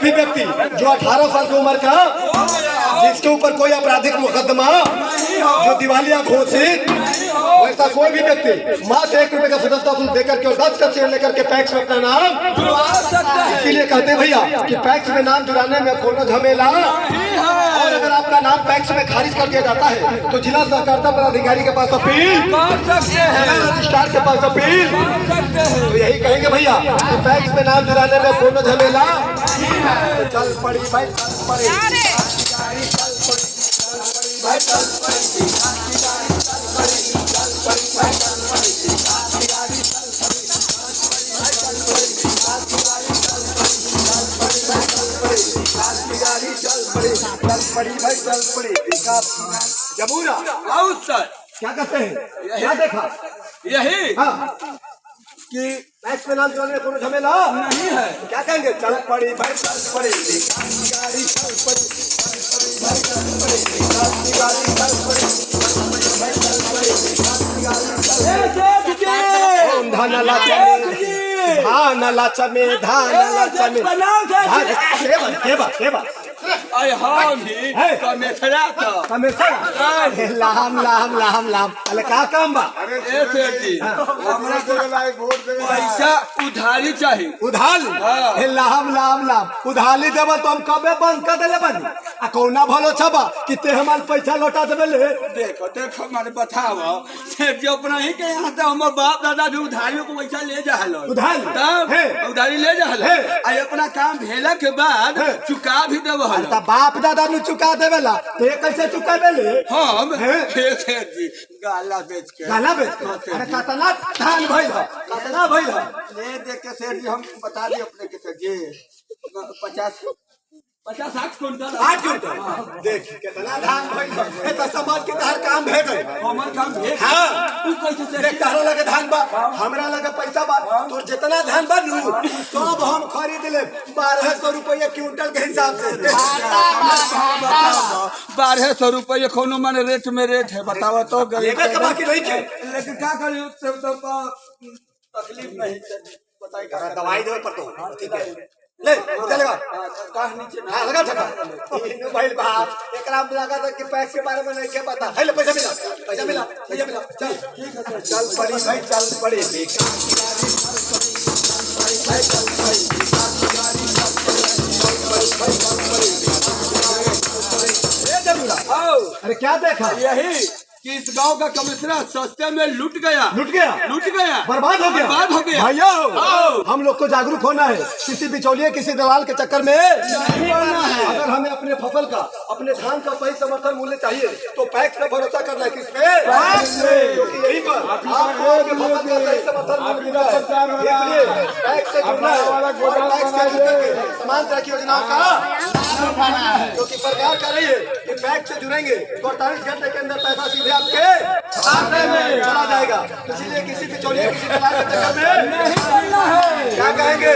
भी व्यक्ति जो 18 साल की उम्र का, जिसके ऊपर कोई आपराधिक मुकदमा, जो दिवालिया घोषित, वैसा कोई भी व्यक्ति मात्र 1 रुपए का सदस्यता शुल्क देकर के और 10 का शेयर लेकर के पैक्स में अपना नाम जुड़वा सकता है। इसीलिए कहते हैं भैया कि पैक्स में नाम जुड़ाने में कोनो झमेला, और अगर आपका नाम पैक्स में खारिज कर दिया जाता है तो जिला सहकारिता पदाधिकारी के पास अपील कर सकते हैं, रजिस्ट्रार के पास अपील कर सकते हैं। तो यही कहेंगे भैया कि पैक्स में नाम जुड़ाने में कोनो झमेला, चल पड़ी भाई, चल पड़ी भाई, चल पड़ी भाई, चल पड़ी जमूरा। सर क्या कहते हैं, क्या देखा? यही हाँ कि पैक्स में नाम जुड़ाने में कोनो झमेला नहीं है। क्या कहेंगे? चल पड़ी भाई, चल पड़ी गाड़ी, चल पड़ी भाई, चल पड़ी गाड़ी, चल पड़ी भाई, चल पड़ी धान लाचमे, धान लाचमे, लाम लाम लाम लाम। अरे का काम बा? पैसा उधारी चाहिए। उधारी? लाम लाम लाम। उधारी देव तो हम कबे बंद कर दिले बनी। आ कौना भलो छबा कि ते हमार पैसा लौटा देबे ले? देखो देखो माने बताओ, सेठ जी अपना ही के यहाँ तो हमारे बाप दादा भी उधारियों को पैसा ले जा हलो। उधारी? तब उधारी ले जा हलो। आई अपना काम भेला के बाद चुका भी देव हलो। ता बाप दादा नु चुका देवेला, ते कैसे चुकाबे ले? हम सेठ जी गाला बेच के। गाला बेच के? अरे कतना धान भइल ह, कतना भइल ह? ले देख के सेठ जी हम बता दी अपने के सेठ जी 50-60 क्विंटल। 8 क्विंटल। देख कितना धान भइल ह। ए त समाज के तहर काम भे गई। हमर काम भेल। हां तू कैसे से देख तारा लगे धान बा, हमरा लगे पैसा बा, तोर जितना धान बा नु सब हम खरीद ले 1200 रुपया क्विंटल के हिसाब से। 1200 रुपये कोनो माने रेट में रेट है, बताओ तो गरीब लेके के बाकी नहीं के। लेकिन क्या करियो, सब तो तकलीफ नहीं बताई का दवाई दे पर तो ठीक है ले चलेगा का नीचे ना। हां लगा ठका इनु भाई बाप एकरा में लगा था कि पैसे के बारे में नहीं के पता है। ले पैसा मिला, पैसा मिला, पैसा मिला। चल ठीक है सर। चल पड़ी भाई, चल पड़ी अरे क्या देखा? यही कि इस गांव का कमिश्नर सस्ते में लूट गया, बर्बाद हो गया। भैया हम लोग को जागरूक होना है, किसी बिचौलिए किसी दलाल के चक्कर में नहीं पड़ना है। अगर हमें अपने फसल का, अपने धान का सही समर्थन मूल्य चाहिए तो पैक्स पे भरोसा करना है। किस पे? क्योंकि यही पर आपको फसल का सही समर्थन मूल्य मिलता है। इसलिए पैक्स से जुड़ना है और पैक्स के जुड़कर तमाम तरह की योजनाओं का क्योंकि सरकार कर रही है कि पैक्स से जुड़ेंगे तो 48 घंटे के अंदर पैसा सीधे आपके खाते में चला जाएगा। इसीलिए किसी बिचौलिए किसी दलाल के चक्कर में नहीं पड़ना है। क्या कहेंगे?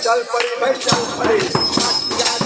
चल पड़ी भाई, चल पड़ी भाई, चल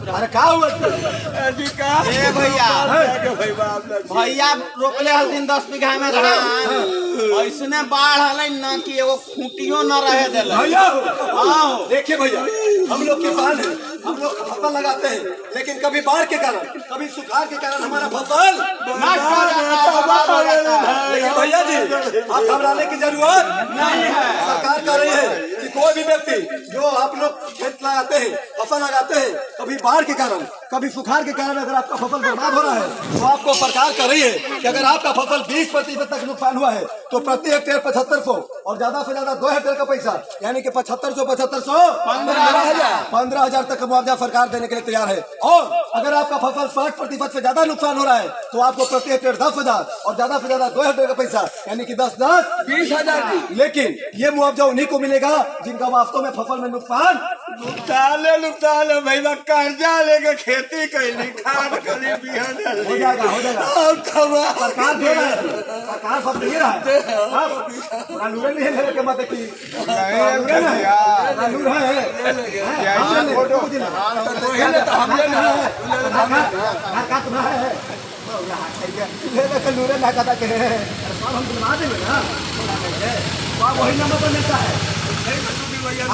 अरे का हुआ? भैया रोकले हल्दिन 10 बीघा में धान, ऐसने बाढ़ हल न कि एगो खूंटियो न रहे दिल। देखिए भैया हम लोग किसान हैं, हम लोग फसल लगाते हैं, लेकिन कभी बाढ़ के कारण, कभी सुखाड़ के कारण हमारा फसल लेकिन भैया जी आप घबराने की जरूरत नहीं है। सरकार कह रही है कि कोई भी व्यक्ति जो आप लोग खेत लगाते हैं, फसल लगाते हैं, कभी बाढ़ के कारण, कभी सुखाड़ के कारण अगर आपका फसल बर्बाद हो रहा है तो आपको सरकार कर रही है कि अगर आपका फसल 20% तक नुकसान हुआ है तो प्रति हेक्टेयर 7500 और ज्यादा से ज्यादा 2 हेक्टेयर का पैसा यानी कि 7500 15,000 तक का मुआवजा सरकार देने के लिए तैयार है। और अगर आपका फसल 60% से ज्यादा नुकसान हो रहा है तो आपको प्रति हेक्टेयर 10,000 और ज्यादा से ज्यादा 2 हेक्टेयर का पैसा यानी कि 20,000 की। लेकिन ये मुआवजा उन्हीं को मिलेगा जिनका वास्तव में फसल में नुकसान नुकसान भैया कर्जा लेके खेती कैली खाद कली हो जाएगा सरकार दे रहा है सरकार सब दे रहा है लूरे नहीं लेने के मत की लूरे ना कहता के हम दिलवा देंगे ना वही नंबर पर मिलता है।